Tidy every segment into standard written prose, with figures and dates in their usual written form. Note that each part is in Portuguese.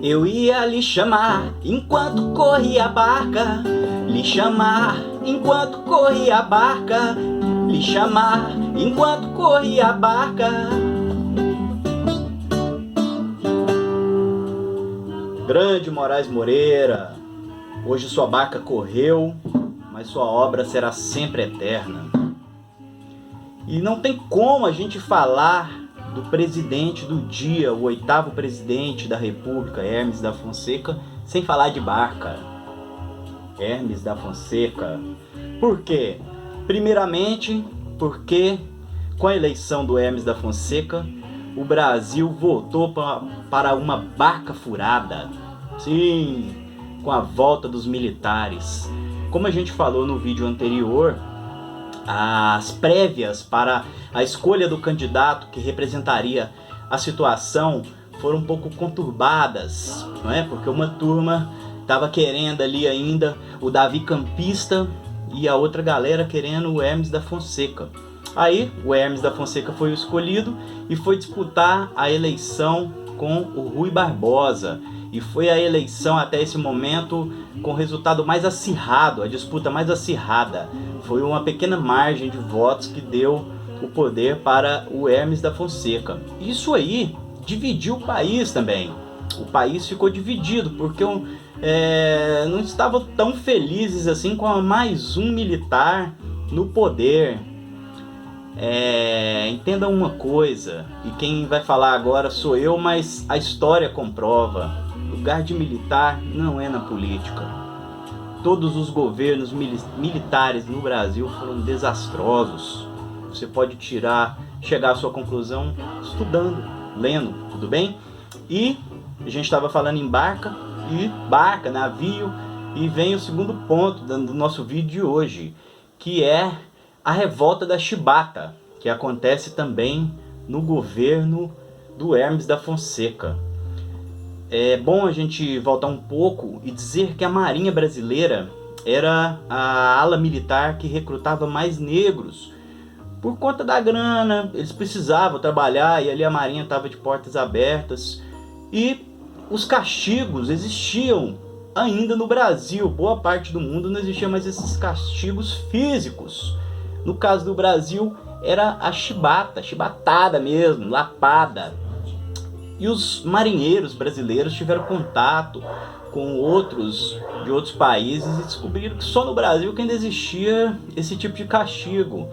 Eu ia lhe chamar enquanto corria a barca, lhe chamar enquanto corria a barca, lhe chamar enquanto corria a barca. Grande Moraes Moreira, hoje sua barca correu, mas sua obra será sempre eterna. E não tem como a gente falar do presidente do dia, o 8º presidente da República, Hermes da Fonseca, sem falar de barca. Hermes da Fonseca. Por quê? Primeiramente, porque com a eleição do Hermes da Fonseca, o Brasil voltou para uma barca furada. Sim, com a volta dos militares. Como a gente falou no vídeo anterior, as prévias para a escolha do candidato que representaria a situação foram um pouco conturbadas, não é? Porque uma turma estava querendo ali ainda o Davi Campista e a outra galera querendo o Hermes da Fonseca. Aí o Hermes da Fonseca foi o escolhido e foi disputar a eleição com o Rui Barbosa. E foi a eleição até esse momento com o resultado mais acirrado, a disputa mais acirrada. Foi uma pequena margem de votos que deu o poder para o Hermes da Fonseca. Isso aí dividiu o país também. O país ficou dividido porque não estavam tão felizes assim com mais um militar no poder. Entenda uma coisa, e quem vai falar agora sou eu, mas a história comprova. Lugar de militar não é na política. Todos os governos militares no Brasil foram desastrosos. Você pode chegar à sua conclusão estudando, lendo, tudo bem? E a gente estava falando em barca, navio, e vem o segundo ponto do nosso vídeo de hoje, que é a revolta da chibata, que acontece também no governo do Hermes da Fonseca. É bom a gente voltar um pouco e dizer que a Marinha Brasileira era a ala militar que recrutava mais negros. Por conta da grana, eles precisavam trabalhar e ali a Marinha estava de portas abertas. E os castigos existiam ainda no Brasil. Boa parte do mundo não existia mais esses castigos físicos. No caso do Brasil, era a chibata, chibatada mesmo, lapada. E os marinheiros brasileiros tiveram contato com outros de outros países e descobriram que só no Brasil que ainda existia esse tipo de castigo.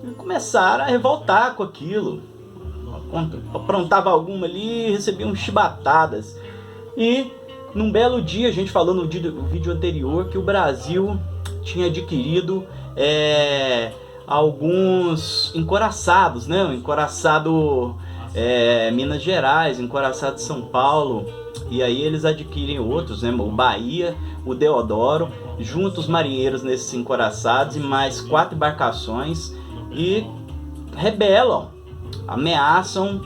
E começaram a revoltar com aquilo. Aprontava alguma ali e recebiam chibatadas. E num belo dia, a gente falou no vídeo anterior que o Brasil tinha adquirido alguns encoraçados, né? O encoraçado Minas Gerais, encoraçado São Paulo, e aí eles adquirem outros, né? O Bahia, o Deodoro, juntam os marinheiros nesses encoraçados e mais 4 embarcações e rebelam, ameaçam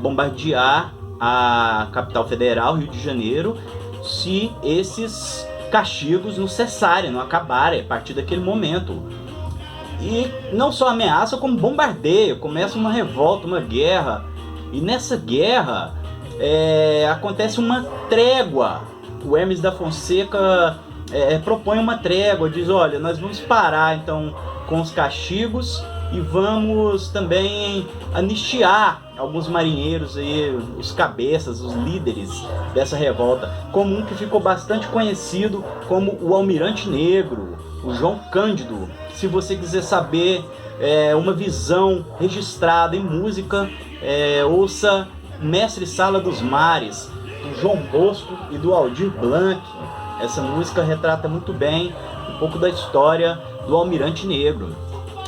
bombardear a capital federal, Rio de Janeiro, se esses castigos não cessarem, não acabarem a partir daquele momento. E não só ameaça, como bombardeio, começa uma revolta, uma guerra. E nessa guerra acontece uma trégua. O Hermes da Fonseca propõe uma trégua, diz: olha, nós vamos parar então com os castigos e vamos também anistiar alguns marinheiros aí, os cabeças, os líderes dessa revolta, como um que ficou bastante conhecido como o Almirante Negro, o João Cândido. Se você quiser saber uma visão registrada em música, ouça Mestre Sala dos Mares, do João Bosco e do Aldir Blanc. Essa música retrata muito bem um pouco da história do Almirante Negro.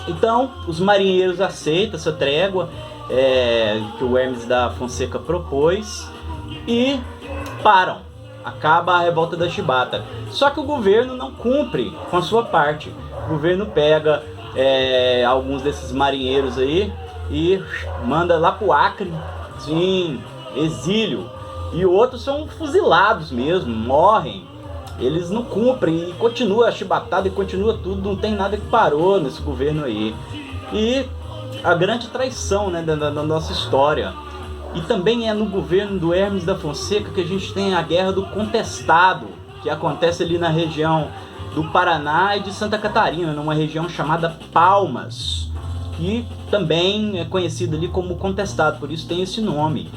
Então, os marinheiros aceitam essa trégua que o Hermes da Fonseca propôs e param. Acaba a revolta da chibata. Só que o governo não cumpre com a sua parte. O governo pega alguns desses marinheiros aí e manda lá pro Acre, sim, exílio. E outros são fuzilados mesmo, morrem. Eles não cumprem e continua a chibatada e continua tudo, não tem nada que parou nesse governo aí. E a grande traição, né, da nossa história. E também é no governo do Hermes da Fonseca que a gente tem a Guerra do Contestado, que acontece ali na região do Paraná e de Santa Catarina, numa região chamada Palmas, que também é conhecida ali como Contestado, por isso tem esse nome.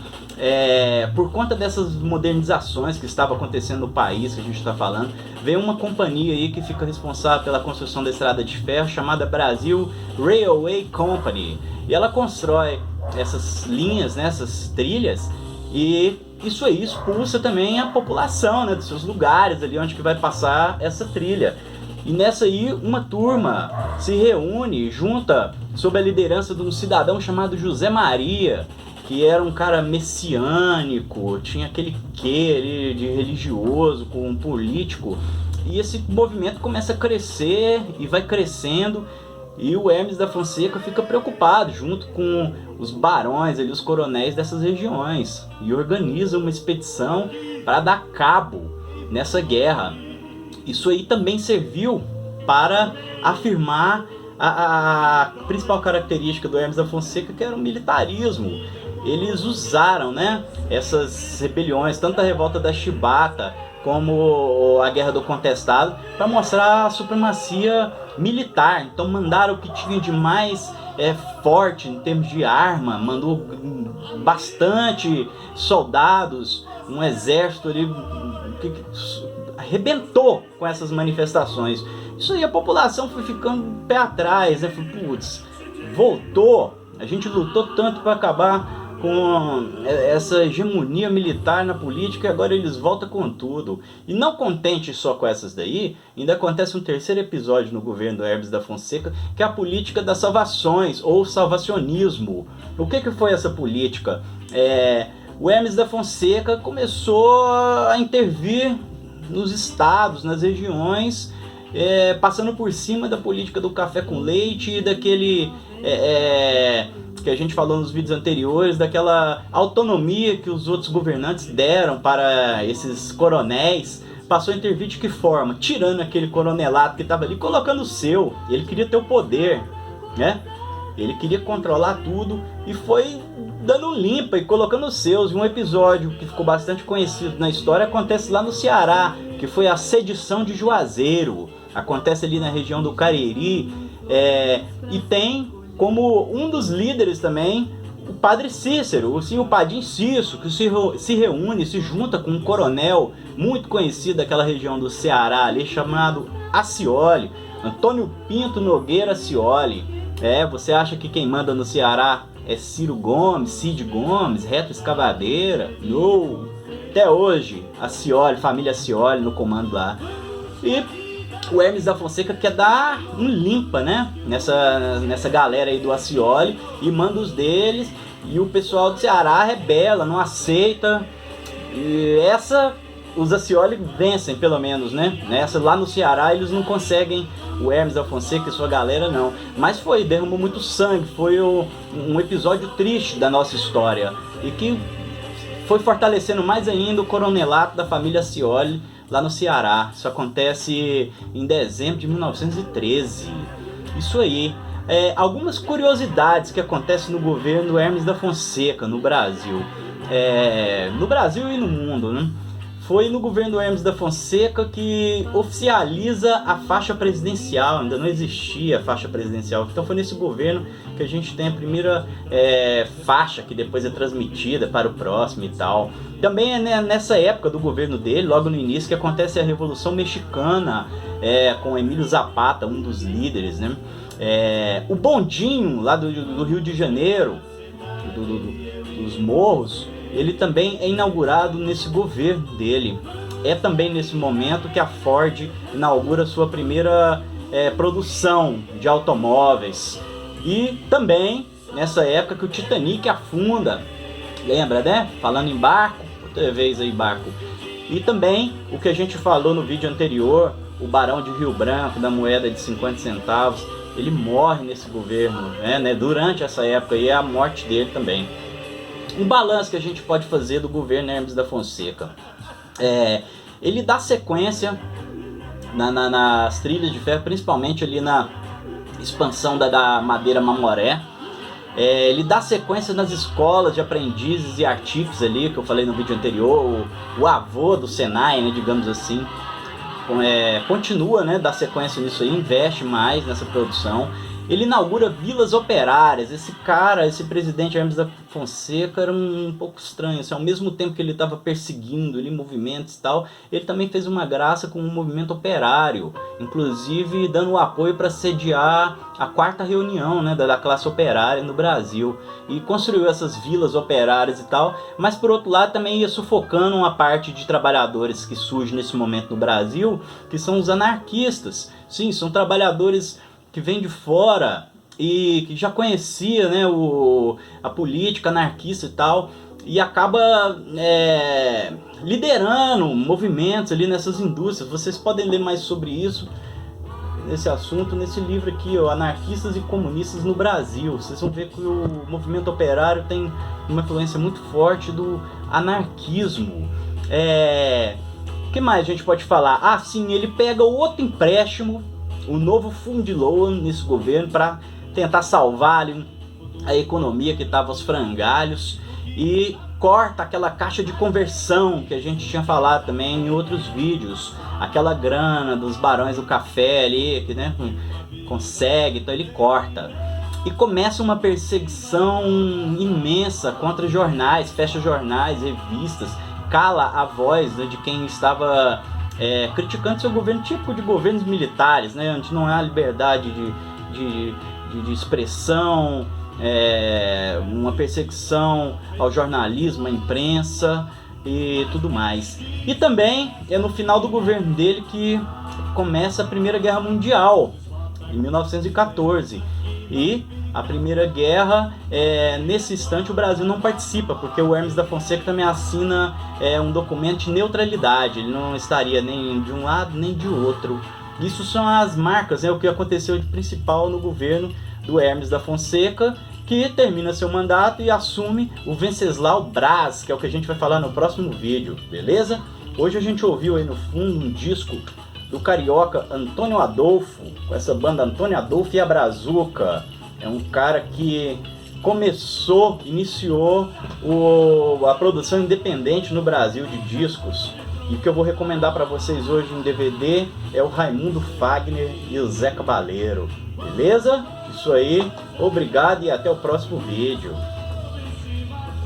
Por conta dessas modernizações que estavam acontecendo no país, que a gente está falando, veio uma companhia aí que fica responsável pela construção da estrada de ferro, chamada Brasil Railway Company, e ela constrói essas linhas, né, essas trilhas, e isso aí expulsa também a população, né, dos seus lugares ali onde que vai passar essa trilha. E nessa aí uma turma se reúne, junta sob a liderança de um cidadão chamado José Maria, que era um cara messiânico, tinha aquele quê ali de religioso com um político, e esse movimento começa a crescer e vai crescendo, e o Hermes da Fonseca fica preocupado junto com os barões, ali, os coronéis dessas regiões, e organiza uma expedição para dar cabo nessa guerra. Isso aí também serviu para afirmar a principal característica do Hermes da Fonseca, que era o militarismo. Eles usaram, né, essas rebeliões, tanto a revolta da Chibata como a Guerra do Contestado, para mostrar a supremacia militar. Então mandaram o que tinha de mais forte em termos de arma, mandou bastante soldados, um exército ali que arrebentou com essas manifestações. Isso aí a população foi ficando pé atrás, né? Foi, putz, voltou, a gente lutou tanto para acabar com essa hegemonia militar na política, e agora eles voltam com tudo. E não contente só com essas daí, ainda acontece um terceiro episódio no governo do Hermes da Fonseca, que é a política das salvações, ou salvacionismo. O que foi essa política? O Hermes da Fonseca começou a intervir nos estados, nas regiões, passando por cima da política do café com leite e daquele que a gente falou nos vídeos anteriores, daquela autonomia que os outros governantes deram para esses coronéis. Passou a intervir de que forma? Tirando aquele coronelato que estava ali, colocando o seu. Ele queria ter o poder, né? Ele queria controlar tudo e foi dando limpa e colocando os seus. E um episódio que ficou bastante conhecido na história acontece lá no Ceará, que foi a sedição de Juazeiro. Acontece ali na região do Cariri, e tem como um dos líderes também o padre Cícero, o Padim Cício, que se reúne, se junta com um coronel muito conhecido daquela região do Ceará ali, chamado Acioli, Antônio Pinto Nogueira Acioli. Você acha que quem manda no Ceará é Ciro Gomes, Cid Gomes, Reto Escavadeira? Não! Até hoje, Acioli, família Acioli no comando lá. E o Hermes da Fonseca quer dar um limpa, né, nessa galera aí do Acioli, e manda os deles, e o pessoal do Ceará rebela, não aceita, e os Acioli vencem pelo menos, né, nessa lá no Ceará eles não conseguem o Hermes da Fonseca e sua galera não, mas derramou muito sangue, foi um episódio triste da nossa história, e que foi fortalecendo mais ainda o coronelato da família Acioli lá no Ceará. Isso acontece em dezembro de 1913. Isso aí. Algumas curiosidades que acontecem no governo Hermes da Fonseca no Brasil. No Brasil e no mundo, né? Foi no governo Hermes da Fonseca que oficializa a faixa presidencial. Ainda não existia a faixa presidencial. Então foi nesse governo que a gente tem a primeira faixa, que depois é transmitida para o próximo e tal. Também é nessa época do governo dele, logo no início, que acontece a Revolução Mexicana, com Emílio Zapata, um dos líderes, né? O bondinho lá do Rio de Janeiro, dos morros, ele também é inaugurado nesse governo dele. É também nesse momento que a Ford inaugura sua primeira produção de automóveis. E também nessa época que o Titanic afunda. Lembra, né? Falando em barco, outra vez aí barco. E também o que a gente falou no vídeo anterior, o Barão de Rio Branco, da moeda de 50 centavos, ele morre nesse governo, né? Durante essa época, e é a morte dele também. Um balanço que a gente pode fazer do governo Hermes da Fonseca. Ele dá sequência nas trilhas de ferro, principalmente ali na expansão da madeira mamoré. Ele dá sequência nas escolas de aprendizes e artífices ali, que eu falei no vídeo anterior, o avô do Senai, né, digamos assim. Continua, né, dá sequência nisso aí, investe mais nessa produção. Ele inaugura vilas operárias. Esse presidente Hermes da Fonseca era um pouco estranho, assim, ao mesmo tempo que ele estava perseguindo ali movimentos e tal, ele também fez uma graça com o movimento operário, inclusive dando apoio para sediar a 4ª reunião, né, da classe operária no Brasil, e construiu essas vilas operárias e tal, mas por outro lado também ia sufocando uma parte de trabalhadores que surge nesse momento no Brasil, que são os anarquistas. Sim, são trabalhadores que vem de fora e que já conhecia, né, a política anarquista e tal, e acaba liderando movimentos ali nessas indústrias. Vocês podem ler mais sobre isso, nesse assunto, nesse livro aqui, ó, Anarquistas e Comunistas no Brasil. Vocês vão ver que o movimento operário tem uma influência muito forte do anarquismo. O que mais a gente pode falar? Ah, sim, ele pega outro empréstimo, o novo Fundiloan, nesse governo, para tentar salvar ali a economia que estava aos frangalhos, e corta aquela caixa de conversão que a gente tinha falado também em outros vídeos, aquela grana dos barões do café ali, que, né, consegue, então ele corta. E começa uma perseguição imensa contra jornais, fecha jornais, revistas, cala a voz, né, de quem estava criticando seu governo, tipo de governos militares, né, onde não há liberdade de expressão, uma perseguição ao jornalismo, à imprensa e tudo mais. E também é no final do governo dele que começa a Primeira Guerra Mundial, em 1914. E a Primeira Guerra, nesse instante o Brasil não participa, porque o Hermes da Fonseca também assina um documento de neutralidade, ele não estaria nem de um lado nem de outro. Isso são as marcas, o que aconteceu de principal no governo do Hermes da Fonseca, que termina seu mandato e assume o Venceslau Braz, que é o que a gente vai falar no próximo vídeo, beleza? Hoje a gente ouviu aí no fundo um disco do carioca Antônio Adolfo, com essa banda Antônio Adolfo e a Brazuca. É um cara que iniciou a produção independente no Brasil de discos. E o que eu vou recomendar para vocês hoje em DVD é o Raimundo Fagner e o Zé Cabaleiro. Beleza? Isso aí, obrigado e até o próximo vídeo.